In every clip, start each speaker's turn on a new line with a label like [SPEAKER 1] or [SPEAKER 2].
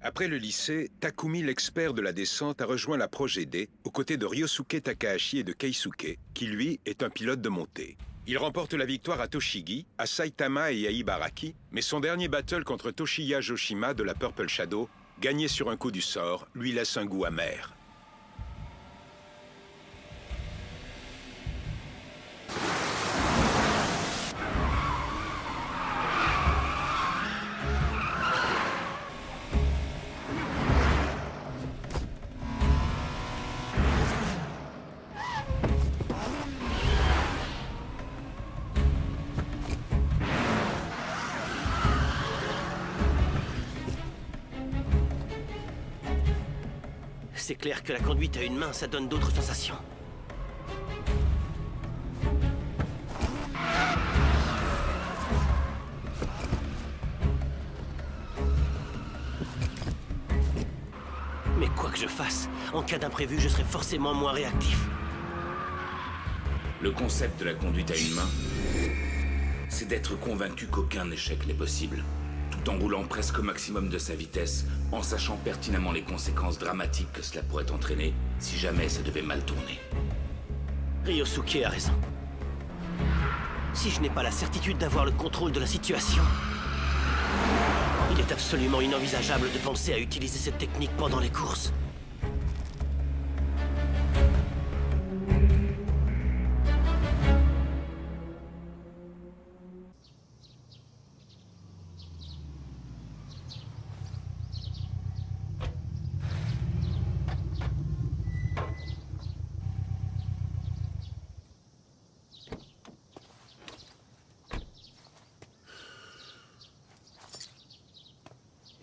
[SPEAKER 1] Après le lycée, Takumi, l'expert de la descente, a rejoint la Projet D aux côtés de Ryosuke Takahashi et de Keisuke, qui lui est un pilote de montée. Il remporte la victoire à Toshigi, à Saitama et à Ibaraki, mais son dernier battle contre Toshiya Joshima de la Purple Shadow, gagné sur un coup du sort, lui laisse un goût amer.
[SPEAKER 2] C'est clair que la conduite à une main, ça donne d'autres sensations. Mais quoi que je fasse, en cas d'imprévu, je serai forcément moins réactif.
[SPEAKER 3] Le concept de la conduite à une main, c'est d'être convaincu qu'aucun échec n'est possible, tout en roulant presque au maximum de sa vitesse, en sachant pertinemment les conséquences dramatiques que cela pourrait entraîner si jamais ça devait mal tourner.
[SPEAKER 2] Ryosuke a raison. Si je n'ai pas la certitude d'avoir le contrôle de la situation, il est absolument inenvisageable de penser à utiliser cette technique pendant les courses.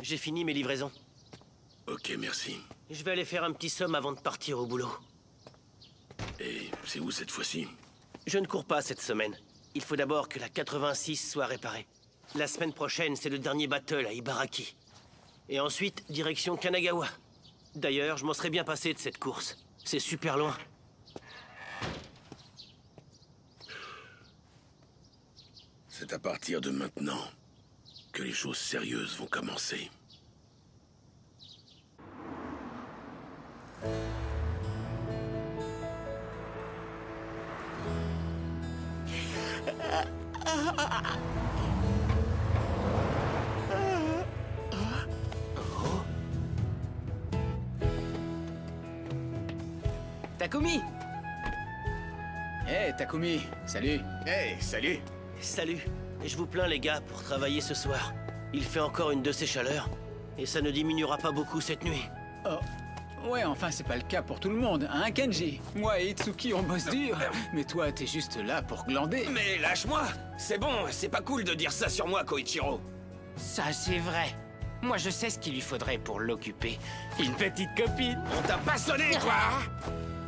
[SPEAKER 2] J'ai fini mes livraisons.
[SPEAKER 3] Ok, merci.
[SPEAKER 2] Je vais aller faire un petit somme avant de partir au boulot.
[SPEAKER 3] Et c'est où cette fois-ci?
[SPEAKER 2] Je ne cours pas cette semaine. Il faut d'abord que la 86 soit réparée. La semaine prochaine, c'est le dernier battle à Ibaraki. Et ensuite, direction Kanagawa. D'ailleurs, je m'en serais bien passé de cette course. C'est super loin.
[SPEAKER 3] C'est à partir de maintenant que les choses sérieuses vont commencer.
[SPEAKER 4] Takumi! Hey, Takumi, salut!
[SPEAKER 5] Hey, salut!
[SPEAKER 2] Salut. Je vous plains les gars pour travailler ce soir. Il fait encore une de ces chaleurs. Et ça ne diminuera pas beaucoup cette nuit.
[SPEAKER 4] Oh, ouais, enfin, c'est pas le cas pour tout le monde, hein, Kenji? Moi et Itsuki, on bosse dur, mais toi, t'es juste là pour glander.
[SPEAKER 5] Mais lâche-moi! C'est bon, c'est pas cool de dire ça sur moi, Koichiro.
[SPEAKER 6] Ça, c'est vrai. Moi, je sais ce qu'il lui faudrait pour l'occuper. Une petite copine.
[SPEAKER 5] On t'a pas sonné, toi!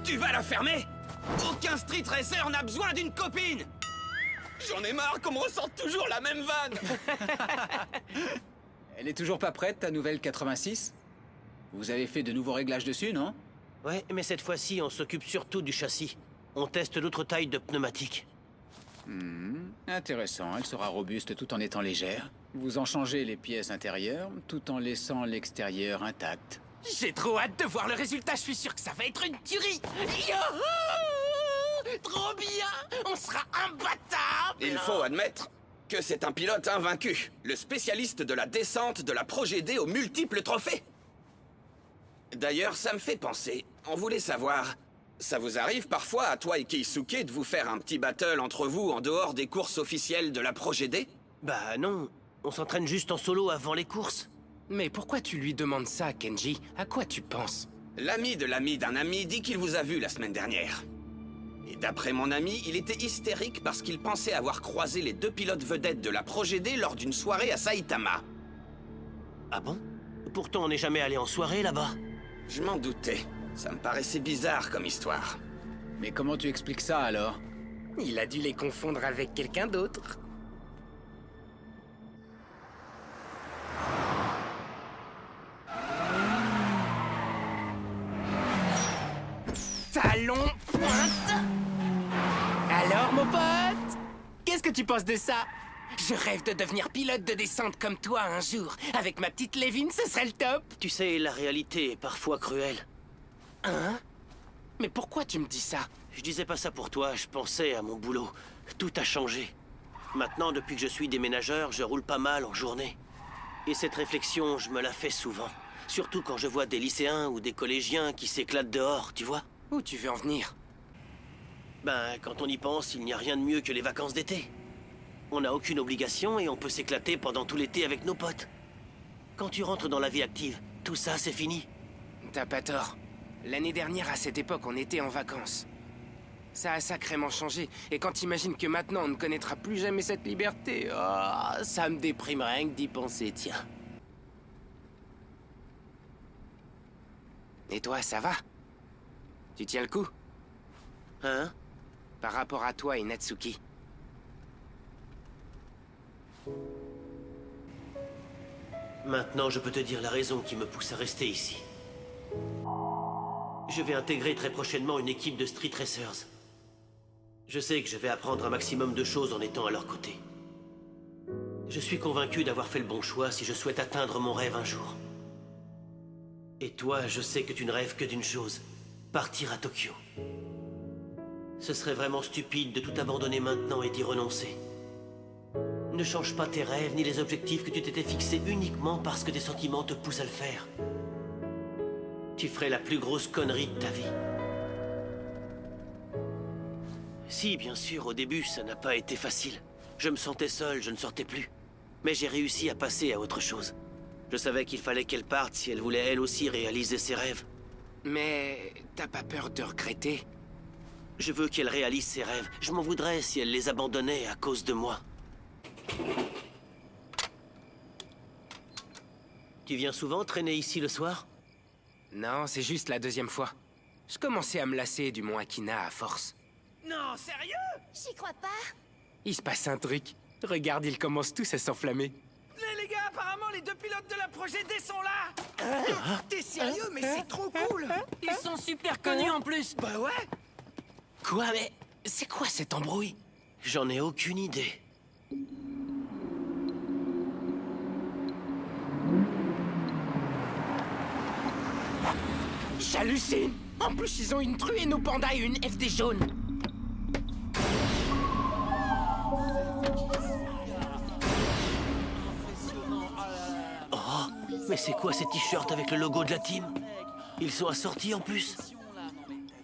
[SPEAKER 5] Tu vas la fermer? Aucun street racer n'a besoin d'une copine! J'en ai marre qu'on me ressorte toujours la même vanne!
[SPEAKER 4] Elle est toujours pas prête, ta nouvelle 86? Vous avez fait de nouveaux réglages dessus, non?
[SPEAKER 2] Ouais, mais cette fois-ci, on s'occupe surtout du châssis. On teste d'autres tailles de pneumatiques.
[SPEAKER 4] Intéressant, elle sera robuste tout en étant légère. Vous en changez les pièces intérieures, tout en laissant l'extérieur intact.
[SPEAKER 6] J'ai trop hâte de voir le résultat. Je suis sûr que ça va être une tuerie. Youhou! Trop bien! On sera imbattable!
[SPEAKER 5] Il faut admettre que c'est un pilote invaincu. Le spécialiste de la descente de la Projet D aux multiples trophées. D'ailleurs, ça me fait penser. On voulait savoir... Ça vous arrive parfois, à toi et Keisuke, de vous faire un petit battle entre vous en dehors des courses officielles de la Projet D?
[SPEAKER 2] Bah non, on s'entraîne juste en solo avant les courses.
[SPEAKER 6] Mais pourquoi tu lui demandes ça, Kenji? À quoi tu penses?
[SPEAKER 5] L'ami de l'ami d'un ami dit qu'il vous a vu la semaine dernière. Et d'après mon ami, il était hystérique parce qu'il pensait avoir croisé les deux pilotes vedettes de la Projet D lors d'une soirée à Saitama.
[SPEAKER 2] Ah bon? Pourtant, on n'est jamais allé en soirée là-bas.
[SPEAKER 5] Je m'en doutais. Ça me paraissait bizarre comme histoire.
[SPEAKER 4] Mais comment tu expliques ça, alors?
[SPEAKER 6] Il a dû les confondre avec quelqu'un d'autre. Talon pointe. Alors, mon pote, qu'est-ce que tu penses de ça? Je rêve de devenir pilote de descente comme toi un jour. Avec ma petite Lévin, ce serait le top.
[SPEAKER 2] Tu sais, la réalité est parfois cruelle.
[SPEAKER 6] Hein? Mais pourquoi tu me dis ça?
[SPEAKER 2] Je disais pas ça pour toi, je pensais à mon boulot. Tout a changé. Maintenant, depuis que je suis déménageur, je roule pas mal en journée. Et cette réflexion, je me la fais souvent. Surtout quand je vois des lycéens ou des collégiens qui s'éclatent dehors, tu vois?
[SPEAKER 6] Où tu veux en venir?
[SPEAKER 2] Ben, quand on y pense, il n'y a rien de mieux que les vacances d'été. On n'a aucune obligation et on peut s'éclater pendant tout l'été avec nos potes. Quand tu rentres dans la vie active, tout ça, c'est fini.
[SPEAKER 6] T'as pas tort. L'année dernière, à cette époque, on était en vacances. Ça a sacrément changé. Et quand t'imagines que maintenant, on ne connaîtra plus jamais cette liberté... Oh, ça me déprime rien que d'y penser, tiens. Et toi, ça va? Tu tiens le coup?
[SPEAKER 2] Hein?
[SPEAKER 6] Par rapport à toi et Natsuki.
[SPEAKER 2] Maintenant, je peux te dire la raison qui me pousse à rester ici. Je vais intégrer très prochainement une équipe de street racers. Je sais que je vais apprendre un maximum de choses en étant à leur côté. Je suis convaincu d'avoir fait le bon choix si je souhaite atteindre mon rêve un jour. Et toi, je sais que tu ne rêves que d'une chose, partir à Tokyo. Ce serait vraiment stupide de tout abandonner maintenant et d'y renoncer. Ne change pas tes rêves ni les objectifs que tu t'étais fixés uniquement parce que tes sentiments te poussent à le faire. Tu ferais la plus grosse connerie de ta vie. Si, bien sûr, au début, ça n'a pas été facile. Je me sentais seul, je ne sortais plus. Mais j'ai réussi à passer à autre chose. Je savais qu'il fallait qu'elle parte si elle voulait elle aussi réaliser ses rêves.
[SPEAKER 6] Mais t'as pas peur de regretter?
[SPEAKER 2] Je veux qu'elle réalise ses rêves. Je m'en voudrais si elle les abandonnait à cause de moi. Tu viens souvent traîner ici le soir?
[SPEAKER 6] Non, c'est juste la deuxième fois. Je commençais à me lasser du mont Akina à force.
[SPEAKER 2] Non, sérieux?
[SPEAKER 7] J'y crois pas.
[SPEAKER 6] Il se passe un truc. Regarde, ils commencent tous à s'enflammer.
[SPEAKER 8] Les gars, apparemment les deux pilotes de la Projet D sont là. T'es sérieux? Mais c'est trop cool.
[SPEAKER 6] Ils sont super connus en plus.
[SPEAKER 8] Bah ouais.
[SPEAKER 6] Quoi, mais c'est quoi cette embrouille?
[SPEAKER 2] J'en ai aucune idée.
[SPEAKER 6] J'hallucine. En plus, ils ont une truée nos pandas et une FD jaune.
[SPEAKER 2] Oh, mais c'est quoi ces t-shirts avec le logo de la team? Ils sont assortis en plus.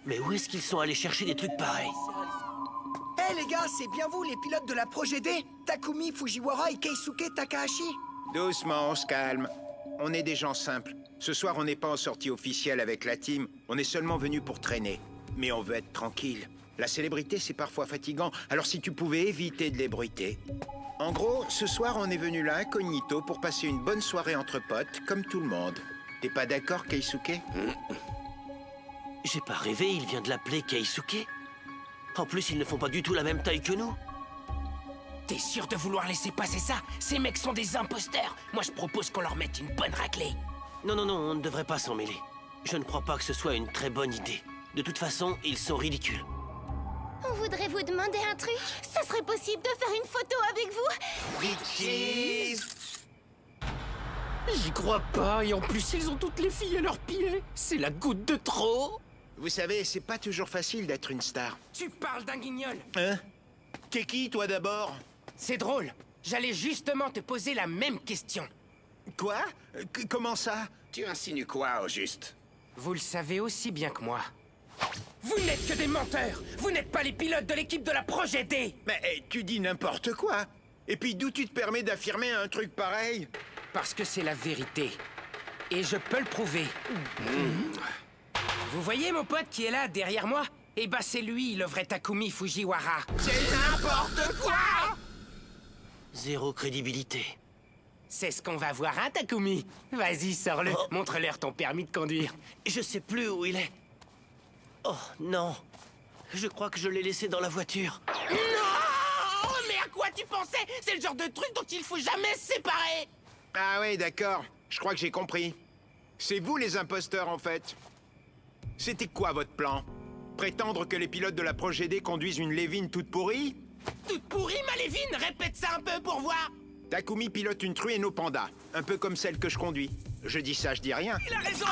[SPEAKER 2] Mais où est-ce qu'ils sont allés chercher des trucs pareils?
[SPEAKER 8] Eh les gars, c'est bien vous les pilotes de la Projet D? Takumi Fujiwara et Keisuke Takahashi?
[SPEAKER 1] Doucement, on se calme. On est des gens simples. Ce soir, on n'est pas en sortie officielle avec la team. On est seulement venus pour traîner. Mais on veut être tranquille. La célébrité, c'est parfois fatigant. Alors si tu pouvais éviter de l'ébruiter. En gros, ce soir, on est venu là incognito pour passer une bonne soirée entre potes, comme tout le monde. T'es pas d'accord, Keisuke?
[SPEAKER 2] J'ai pas rêvé, il vient de l'appeler Keisuke. En plus, ils ne font pas du tout la même taille que nous.
[SPEAKER 6] T'es sûr de vouloir laisser passer ça? Ces mecs sont des imposteurs. Moi, je propose qu'on leur mette une bonne raclée.
[SPEAKER 2] Non, non, non, on ne devrait pas s'en mêler. Je ne crois pas que ce soit une très bonne idée. De toute façon, ils sont ridicules.
[SPEAKER 7] On voudrait vous demander un truc. Ça serait possible de faire une photo avec vous?
[SPEAKER 6] J'y crois pas, et en plus, ils ont toutes les filles à leurs pieds. C'est la goutte de trop.
[SPEAKER 1] Vous savez, c'est pas toujours facile d'être une star.
[SPEAKER 6] Tu parles d'un guignol.
[SPEAKER 1] Hein? T'es qui, toi, d'abord?
[SPEAKER 6] C'est drôle. J'allais justement te poser la même question.
[SPEAKER 1] Quoi? Comment ça?
[SPEAKER 5] Tu insinues quoi, au juste?
[SPEAKER 6] Vous le savez aussi bien que moi. Vous n'êtes que des menteurs. Vous n'êtes pas les pilotes de l'équipe de la Projet D.
[SPEAKER 1] Mais tu dis n'importe quoi. Et puis d'où tu te permets d'affirmer un truc pareil?
[SPEAKER 6] Parce que c'est la vérité. Et je peux le prouver. Vous voyez mon pote qui est là, derrière moi? Eh ben c'est lui, le vrai Takumi Fujiwara.
[SPEAKER 8] C'est n'importe quoi.
[SPEAKER 2] Zéro crédibilité.
[SPEAKER 6] C'est ce qu'on va voir, hein, Takumi? Vas-y, sors-le.
[SPEAKER 2] Oh.
[SPEAKER 6] Montre-leur ton permis de conduire.
[SPEAKER 2] Je sais plus où il est. Oh, non. Je crois que je l'ai laissé dans la voiture.
[SPEAKER 6] Non! Mais à quoi tu pensais? C'est le genre de truc dont il faut jamais se séparer.
[SPEAKER 1] Ah ouais, d'accord. Je crois que j'ai compris. C'est vous les imposteurs, en fait. C'était quoi votre plan? Prétendre que les pilotes de la Projet D conduisent une Lévin toute pourrie?
[SPEAKER 6] Toute pourrie, Malévine. Répète ça un peu pour voir.
[SPEAKER 1] Takumi pilote une truie et nos pandas, un peu comme celle que je conduis. Je dis ça, je dis rien.
[SPEAKER 6] Il a raison.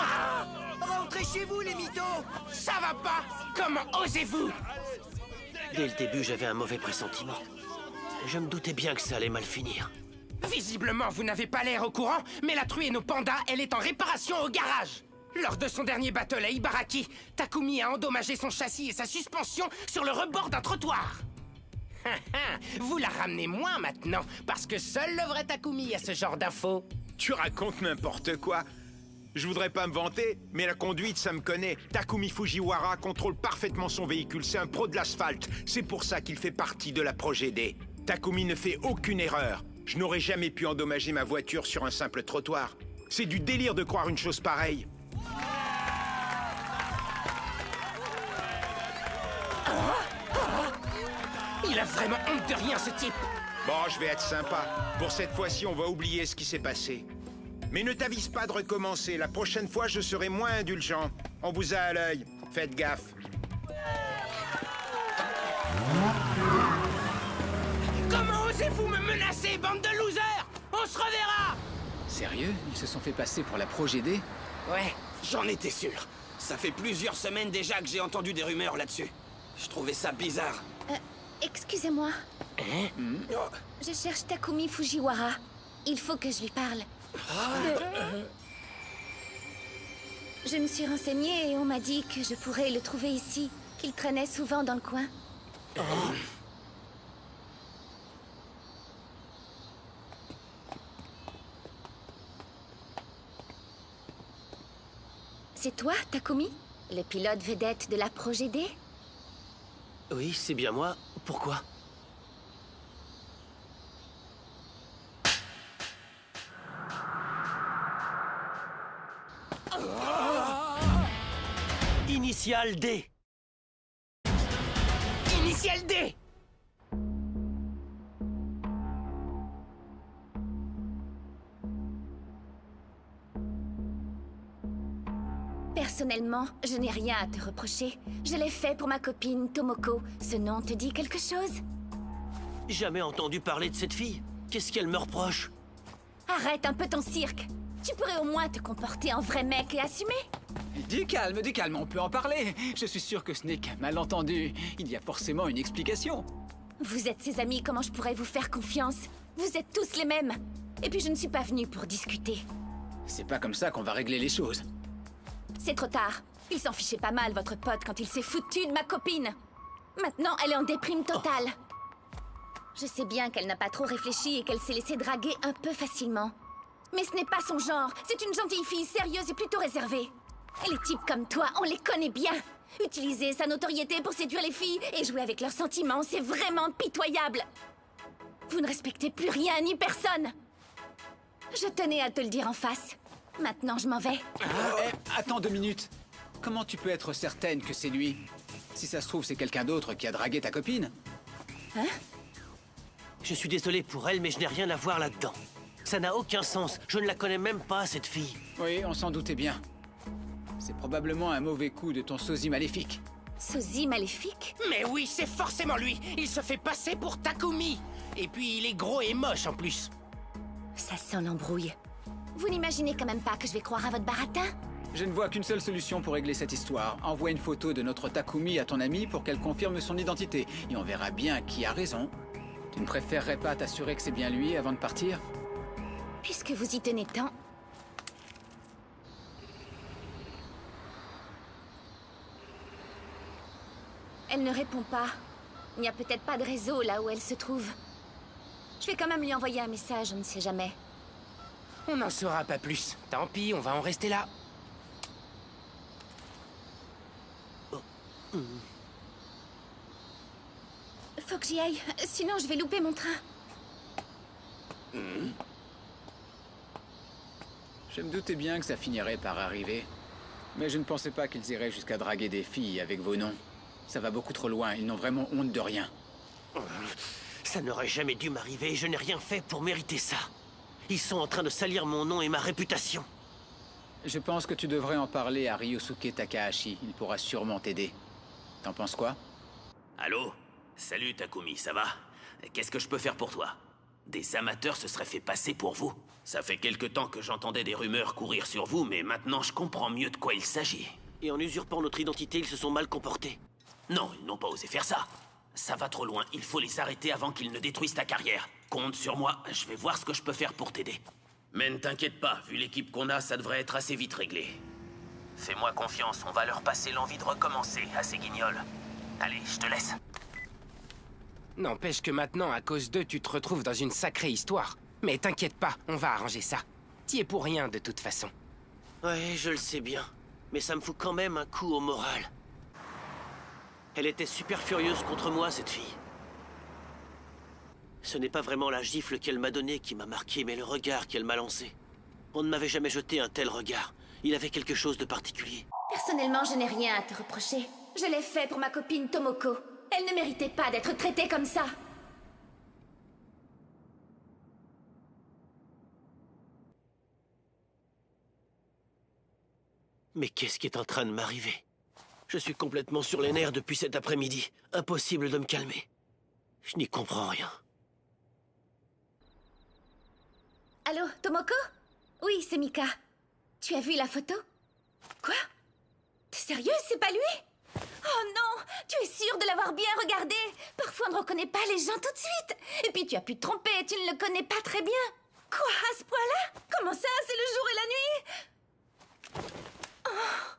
[SPEAKER 8] Rentrez chez vous, les mythos!
[SPEAKER 6] Ça va pas. Comment osez-vous?
[SPEAKER 2] Dès le début, j'avais un mauvais pressentiment. Je me doutais bien que ça allait mal finir.
[SPEAKER 6] Visiblement, vous n'avez pas l'air au courant, mais la truie et nos pandas, elle est en réparation au garage. Lors de son dernier battle à Ibaraki, Takumi a endommagé son châssis et sa suspension sur le rebord d'un trottoir. Vous la ramenez moins maintenant, parce que seul le vrai Takumi a ce genre d'infos.
[SPEAKER 1] Tu racontes n'importe quoi. Je voudrais pas me vanter, mais la conduite, ça me connaît. Takumi Fujiwara contrôle parfaitement son véhicule, c'est un pro de l'asphalte. C'est pour ça qu'il fait partie de la Projet D. Takumi ne fait aucune erreur. Je n'aurais jamais pu endommager ma voiture sur un simple trottoir. C'est du délire de croire une chose pareille.
[SPEAKER 6] Il a vraiment honte de rien, ce type.
[SPEAKER 1] Bon, je vais être sympa. Pour cette fois-ci, on va oublier ce qui s'est passé. Mais ne t'avise pas de recommencer. La prochaine fois, je serai moins indulgent. On vous a à l'œil. Faites gaffe.
[SPEAKER 6] Comment osez-vous me menacer, bande de losers? On se reverra.
[SPEAKER 4] Sérieux? Ils se sont fait passer pour la Projet D?
[SPEAKER 5] Ouais, j'en étais sûr. Ça fait plusieurs semaines déjà que j'ai entendu des rumeurs là-dessus. Je trouvais ça bizarre.
[SPEAKER 7] Excusez-moi.
[SPEAKER 5] Oh,
[SPEAKER 7] Je cherche Takumi Fujiwara. Il faut que je lui parle. Je me suis renseignée et on m'a dit que je pourrais le trouver ici, qu'il traînait souvent dans le coin. C'est toi, Takumi? Le pilote vedette de la Projet D?
[SPEAKER 2] Oui, c'est bien moi. Pourquoi? Initial D.
[SPEAKER 6] Initial D.
[SPEAKER 7] Personnellement, je n'ai rien à te reprocher. Je l'ai fait pour ma copine Tomoko. Ce nom te dit quelque chose?
[SPEAKER 2] Jamais entendu parler de cette fille. Qu'est-ce qu'elle me reproche?
[SPEAKER 7] Arrête un peu ton cirque. Tu pourrais au moins te comporter en vrai mec et assumer.
[SPEAKER 4] Du calme, on peut en parler. Je suis sûr que ce n'est qu'un malentendu. Il y a forcément une explication.
[SPEAKER 7] Vous êtes ses amis, comment je pourrais vous faire confiance? Vous êtes tous les mêmes. Et puis je ne suis pas venue pour discuter.
[SPEAKER 4] C'est pas comme ça qu'on va régler les choses.
[SPEAKER 7] C'est trop tard. Il s'en fichait pas mal, votre pote, quand il s'est foutu de ma copine. Maintenant, elle est en déprime totale. Je sais bien qu'elle n'a pas trop réfléchi et qu'elle s'est laissée draguer un peu facilement. Mais ce n'est pas son genre. C'est une gentille fille sérieuse et plutôt réservée. Et les types comme toi, on les connaît bien. Utiliser sa notoriété pour séduire les filles et jouer avec leurs sentiments, c'est vraiment pitoyable. Vous ne respectez plus rien ni personne. Je tenais à te le dire en face. Maintenant, je m'en vais.
[SPEAKER 4] Attends 2 minutes. Comment tu peux être certaine que c'est lui? Si ça se trouve, c'est quelqu'un d'autre qui a dragué ta copine.
[SPEAKER 7] Hein?
[SPEAKER 2] Je suis désolé pour elle, mais je n'ai rien à voir là-dedans. Ça n'a aucun sens. Je ne la connais même pas, cette fille.
[SPEAKER 4] Oui, on s'en doutait bien. C'est probablement un mauvais coup de ton sosie maléfique.
[SPEAKER 7] Sosie maléfique?
[SPEAKER 6] Mais oui, c'est forcément lui. Il se fait passer pour Takumi. Et puis, il est gros et moche en plus.
[SPEAKER 7] Ça sent l'embrouille. Vous n'imaginez quand même pas que je vais croire à votre baratin?
[SPEAKER 4] Je ne vois qu'une seule solution pour régler cette histoire. Envoie une photo de notre Takumi à ton amie pour qu'elle confirme son identité. Et on verra bien qui a raison. Tu ne préférerais pas t'assurer que c'est bien lui avant de partir?
[SPEAKER 7] Puisque vous y tenez tant... Elle ne répond pas. Il n'y a peut-être pas de réseau là où elle se trouve. Je vais quand même lui envoyer un message, on ne sait jamais.
[SPEAKER 6] On n'en saura pas plus. Tant pis, on va en rester là.
[SPEAKER 7] Faut que j'y aille, sinon je vais louper mon train.
[SPEAKER 4] Je me doutais bien que ça finirait par arriver. Mais je ne pensais pas qu'ils iraient jusqu'à draguer des filles avec vos noms. Ça va beaucoup trop loin, ils n'ont vraiment honte de rien.
[SPEAKER 2] Ça n'aurait jamais dû m'arriver, je n'ai rien fait pour mériter ça. Ils sont en train de salir mon nom et ma réputation.
[SPEAKER 4] Je pense que tu devrais en parler à Ryosuke Takahashi. Il pourra sûrement t'aider. T'en penses quoi?
[SPEAKER 2] Allô?
[SPEAKER 3] Salut Takumi, ça va? Qu'est-ce que je peux faire pour toi? Des amateurs se seraient fait passer pour vous. Ça fait quelque temps que j'entendais des rumeurs courir sur vous, mais maintenant je comprends mieux de quoi il s'agit.
[SPEAKER 2] Et en usurpant notre identité, ils se sont mal comportés.
[SPEAKER 3] Non, ils n'ont pas osé faire ça. Ça va trop loin, il faut les arrêter avant qu'ils ne détruisent ta carrière. Compte sur moi, je vais voir ce que je peux faire pour t'aider. Mais ne t'inquiète pas, vu l'équipe qu'on a, ça devrait être assez vite réglé. Fais-moi confiance, on va leur passer l'envie de recommencer à ces guignols. Allez, je te laisse.
[SPEAKER 6] N'empêche que maintenant, à cause d'eux, tu te retrouves dans une sacrée histoire. Mais t'inquiète pas, on va arranger ça. T'y es pour rien, de toute façon.
[SPEAKER 2] Ouais, je le sais bien. Mais ça me fout quand même un coup au moral. Elle était super furieuse contre moi, cette fille. Ce n'est pas vraiment la gifle qu'elle m'a donnée qui m'a marqué, mais le regard qu'elle m'a lancé. On ne m'avait jamais jeté un tel regard. Il avait quelque chose de particulier.
[SPEAKER 7] Personnellement, je n'ai rien à te reprocher. Je l'ai fait pour ma copine Tomoko. Elle ne méritait pas d'être traitée comme ça.
[SPEAKER 2] Mais qu'est-ce qui est en train de m'arriver? Je suis complètement sur les nerfs depuis cet après-midi. Impossible de me calmer. Je n'y comprends rien.
[SPEAKER 7] Allô, Tomoko? Oui, c'est Mika. Tu as vu la photo? Quoi? T'es sérieuse, c'est pas lui? Oh non! Tu es sûre de l'avoir bien regardé? Parfois, on ne reconnaît pas les gens tout de suite. Et puis, tu as pu te tromper, tu ne le connais pas très bien. Quoi, à ce point-là? Comment ça, c'est le jour et la nuit? Oh.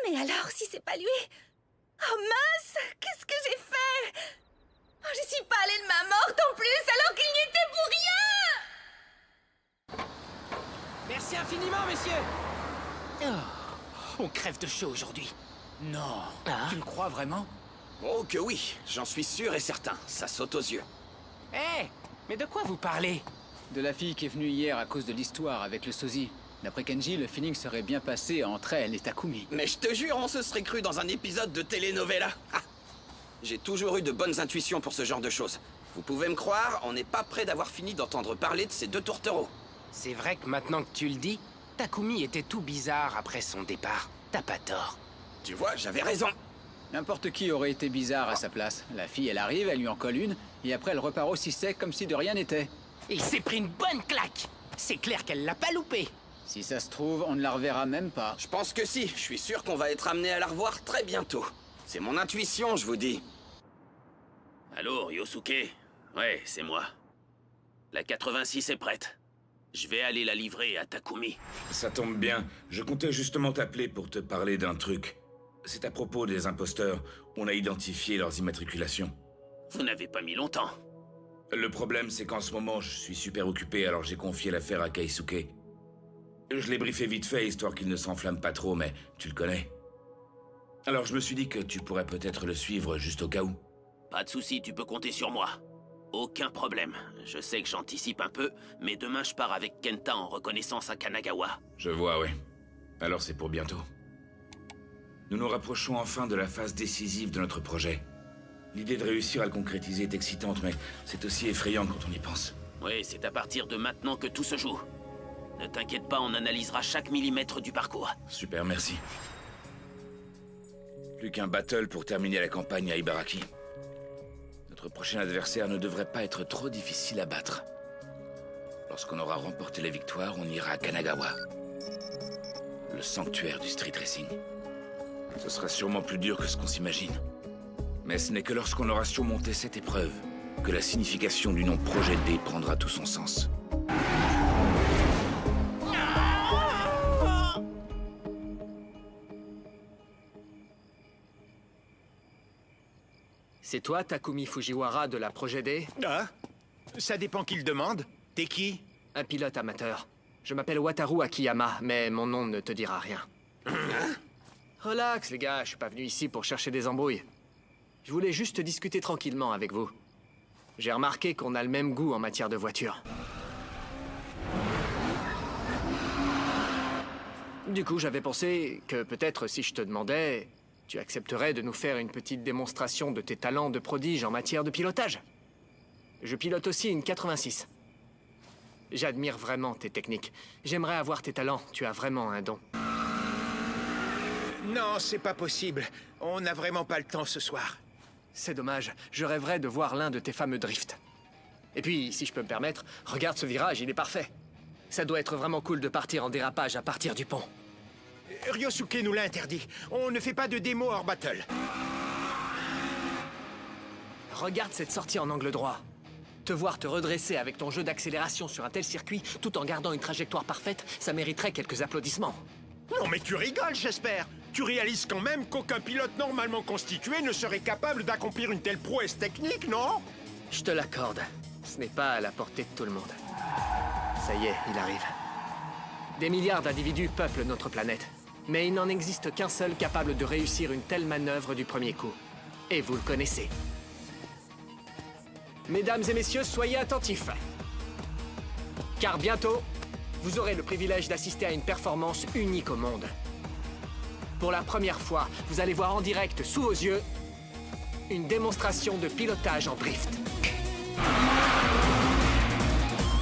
[SPEAKER 7] Mais alors, si c'est pas lui? Oh mince! Qu'est-ce que j'ai fait? Oh, je suis pas allée de ma morte en plus, alors qu'il n'y était pour rien!
[SPEAKER 6] Merci infiniment, messieurs! On crève de chaud aujourd'hui.
[SPEAKER 4] Non.
[SPEAKER 6] Ah.
[SPEAKER 4] Tu le crois vraiment?
[SPEAKER 5] Oh que oui, j'en suis sûr et certain. Ça saute aux yeux.
[SPEAKER 6] Hé! Mais de quoi vous parlez?
[SPEAKER 4] De la fille qui est venue hier à cause de l'histoire avec le sosie. D'après Kenji, le feeling serait bien passé entre elle et Takumi.
[SPEAKER 5] Mais je te jure, on se serait cru dans un épisode de telenovela. Ah. J'ai toujours eu de bonnes intuitions pour ce genre de choses. Vous pouvez me croire, on n'est pas près d'avoir fini d'entendre parler de ces deux tourtereaux.
[SPEAKER 6] C'est vrai que maintenant que tu le dis, Takumi était tout bizarre après son départ. T'as pas tort.
[SPEAKER 5] Tu vois, j'avais raison.
[SPEAKER 4] N'importe qui aurait été bizarre à sa place. La fille, elle arrive, elle lui en colle une, et après elle repart aussi sec comme si de rien n'était.
[SPEAKER 6] Il s'est pris une bonne claque. C'est clair qu'elle l'a pas loupé.
[SPEAKER 4] Si ça se trouve, on ne la reverra même pas.
[SPEAKER 5] Je pense que si, je suis sûr qu'on va être amené à la revoir très bientôt. C'est mon intuition, je vous dis.
[SPEAKER 3] Allô, Ryosuke? Ouais, c'est moi. La 86 est prête. Je vais aller la livrer à Takumi. Ça tombe bien. Je comptais justement t'appeler pour te parler d'un truc. C'est à propos des imposteurs. On a identifié leurs immatriculations. Vous n'avez pas mis longtemps. Le problème, c'est qu'en ce moment, je suis super occupé, alors j'ai confié l'affaire à Keisuke. Je l'ai briefé vite fait, histoire qu'il ne s'enflamme pas trop, mais tu le connais. Alors je me suis dit que tu pourrais peut-être le suivre juste au cas où. Pas de souci, tu peux compter sur moi. Aucun problème. Je sais que j'anticipe un peu, mais demain je pars avec Kenta en reconnaissance à Kanagawa. Je vois, oui. Alors c'est pour bientôt. Nous nous rapprochons enfin de la phase décisive de notre projet. L'idée de réussir à le concrétiser est excitante, mais c'est aussi effrayant quand on y pense. Oui, c'est à partir de maintenant que tout se joue. Ne t'inquiète pas, on analysera chaque millimètre du parcours. Super, merci. Plus qu'un battle pour terminer la campagne à Ibaraki. Notre prochain adversaire ne devrait pas être trop difficile à battre. Lorsqu'on aura remporté la victoire, on ira à Kanagawa. Le sanctuaire du street racing. Ce sera sûrement plus dur que ce qu'on s'imagine. Mais ce n'est que lorsqu'on aura surmonté cette épreuve que la signification du nom Projet D prendra tout son sens.
[SPEAKER 9] C'est toi, Takumi Fujiwara, de la Projet D?
[SPEAKER 1] Ah? Ça dépend qui le demande. T'es qui?
[SPEAKER 9] Un pilote amateur. Je m'appelle Wataru Akiyama, mais mon nom ne te dira rien. Relax, les gars, je suis pas venu ici pour chercher des embrouilles. Je voulais juste discuter tranquillement avec vous. J'ai remarqué qu'on a le même goût en matière de voiture. Du coup, j'avais pensé que peut-être si je te demandais, tu accepterais de nous faire une petite démonstration de tes talents de prodige en matière de pilotage. Je pilote aussi une 86. J'admire vraiment tes techniques. J'aimerais avoir tes talents, tu as vraiment un don.
[SPEAKER 1] Non, c'est pas possible. On n'a vraiment pas le temps ce soir.
[SPEAKER 9] C'est dommage, je rêverais de voir l'un de tes fameux drifts. Et puis, si je peux me permettre, regarde ce virage, il est parfait. Ça doit être vraiment cool de partir en dérapage à partir du pont.
[SPEAKER 10] Ryosuke nous l'a interdit. On ne fait pas de démo hors battle.
[SPEAKER 9] Regarde cette sortie en angle droit. Te voir te redresser avec ton jeu d'accélération sur un tel circuit, tout en gardant une trajectoire parfaite, ça mériterait quelques applaudissements.
[SPEAKER 10] Non mais tu rigoles, j'espère. Tu réalises quand même qu'aucun pilote normalement constitué ne serait capable d'accomplir une telle prouesse technique, non?
[SPEAKER 9] Je te l'accorde. Ce n'est pas à la portée de tout le monde. Ça y est, il arrive. Des milliards d'individus peuplent notre planète. Mais il n'en existe qu'un seul capable de réussir une telle manœuvre du premier coup. Et vous le connaissez. Mesdames et messieurs, soyez attentifs. Car bientôt, vous aurez le privilège d'assister à une performance unique au monde. Pour la première fois, vous allez voir en direct, sous vos yeux, une démonstration de pilotage en drift.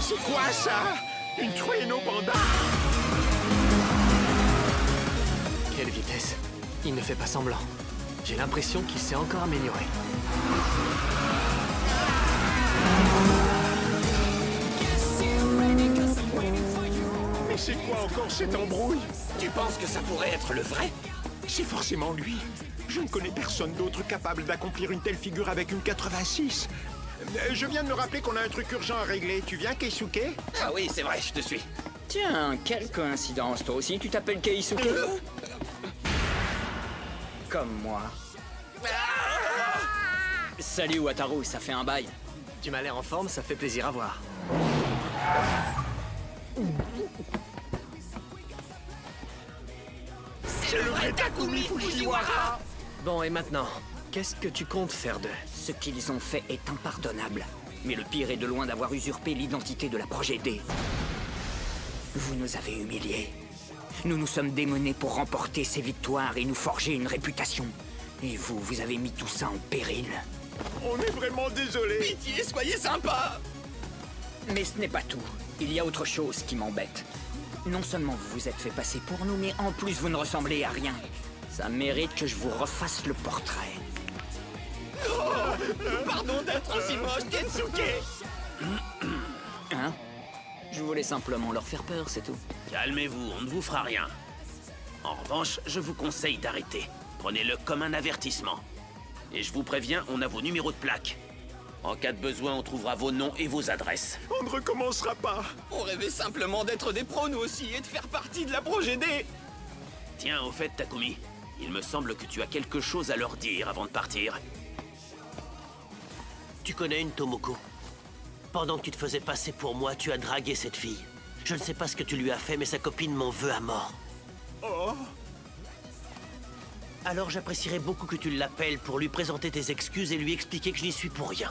[SPEAKER 10] C'est quoi ça? Une Trueno Panda?
[SPEAKER 9] Quelle vitesse! Il ne fait pas semblant. J'ai l'impression qu'il s'est encore amélioré.
[SPEAKER 10] Mais c'est quoi encore cette embrouille?
[SPEAKER 5] Tu penses que ça pourrait être le vrai?
[SPEAKER 10] C'est forcément lui. Je ne connais personne d'autre capable d'accomplir une telle figure avec une 86. Je viens de me rappeler qu'on a un truc urgent à régler. Tu viens, Keisuke?
[SPEAKER 5] Ah oui, c'est vrai, je te suis.
[SPEAKER 11] Tiens, quelle coïncidence. Toi aussi, tu t'appelles Keisuke? Comme moi. Salut Wataru, ça fait un bail.
[SPEAKER 9] Tu m'as l'air en forme, ça fait plaisir à voir.
[SPEAKER 10] C'est le vrai Takumi Fujiwara!
[SPEAKER 9] Bon, et maintenant, qu'est-ce que tu comptes faire d'eux?
[SPEAKER 11] Ce qu'ils ont fait est impardonnable. Mais le pire est de loin d'avoir usurpé l'identité de la Projet D. Vous nous avez humiliés. Nous nous sommes démenés pour remporter ces victoires et nous forger une réputation. Et vous, vous avez mis tout ça en péril.
[SPEAKER 10] On est vraiment désolé.
[SPEAKER 5] Pitié, soyez sympa.
[SPEAKER 11] Mais ce n'est pas tout. Il y a autre chose qui m'embête. Non seulement vous vous êtes fait passer pour nous, mais en plus vous ne ressemblez à rien. Ça mérite que je vous refasse le portrait.
[SPEAKER 5] Pardon d'être aussi moche, Kensuke.
[SPEAKER 11] Hein? Je voulais simplement leur faire peur, c'est tout.
[SPEAKER 2] Calmez-vous, on ne vous fera rien. En revanche, je vous conseille d'arrêter. Prenez-le comme un avertissement. Et je vous préviens, on a vos numéros de plaque. En cas de besoin, on trouvera vos noms et vos adresses.
[SPEAKER 10] On ne recommencera pas.
[SPEAKER 5] On rêvait simplement d'être des pros, nous aussi, et de faire partie de la Projet D.
[SPEAKER 2] Tiens, au fait, Takumi, il me semble que tu as quelque chose à leur dire avant de partir. Tu connais une Tomoko? Pendant que tu te faisais passer pour moi, tu as dragué cette fille. Je ne sais pas ce que tu lui as fait, mais sa copine m'en veut à mort.
[SPEAKER 10] Oh.
[SPEAKER 2] Alors j'apprécierais beaucoup que tu l'appelles pour lui présenter tes excuses et lui expliquer que je n'y suis pour rien.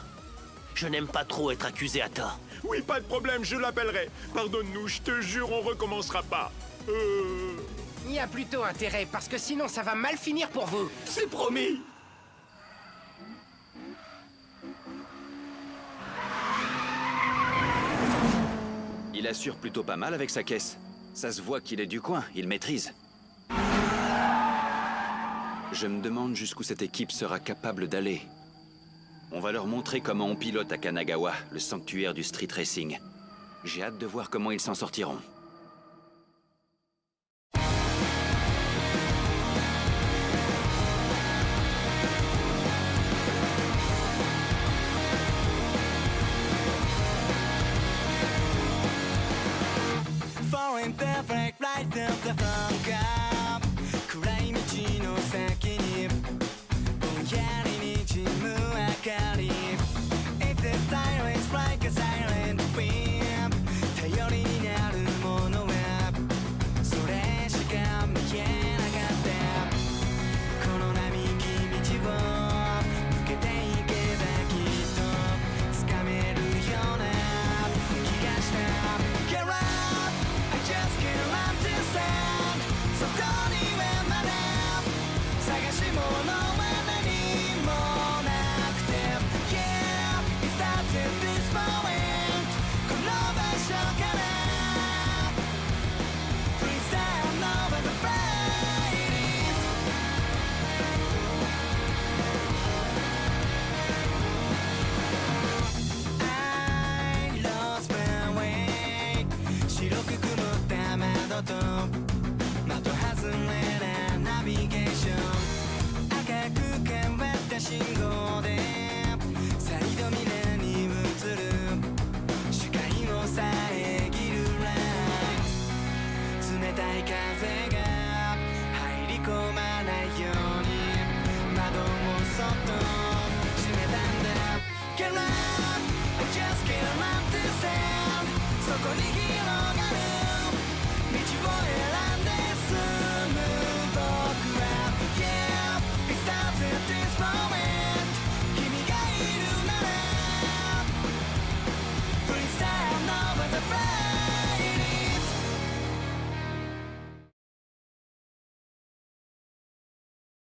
[SPEAKER 2] Je n'aime pas trop être accusé à tort.
[SPEAKER 10] Oui, pas de problème, je l'appellerai. Pardonne-nous, je te jure, on recommencera pas.
[SPEAKER 6] Il y a plutôt intérêt, parce que sinon ça va mal finir pour vous.
[SPEAKER 5] C'est promis.
[SPEAKER 12] Il assure plutôt pas mal avec sa caisse. Ça se voit qu'il est du coin, il maîtrise. Je me demande jusqu'où cette équipe sera capable d'aller. On va leur montrer comment on pilote à Kanagawa, le sanctuaire du street racing. J'ai hâte de voir comment ils s'en sortiront.
[SPEAKER 13] Perfect right down the front gap 暗い道の先にぼんやりにじむ明かり If the silence like a silent wind 頼りになるも flowing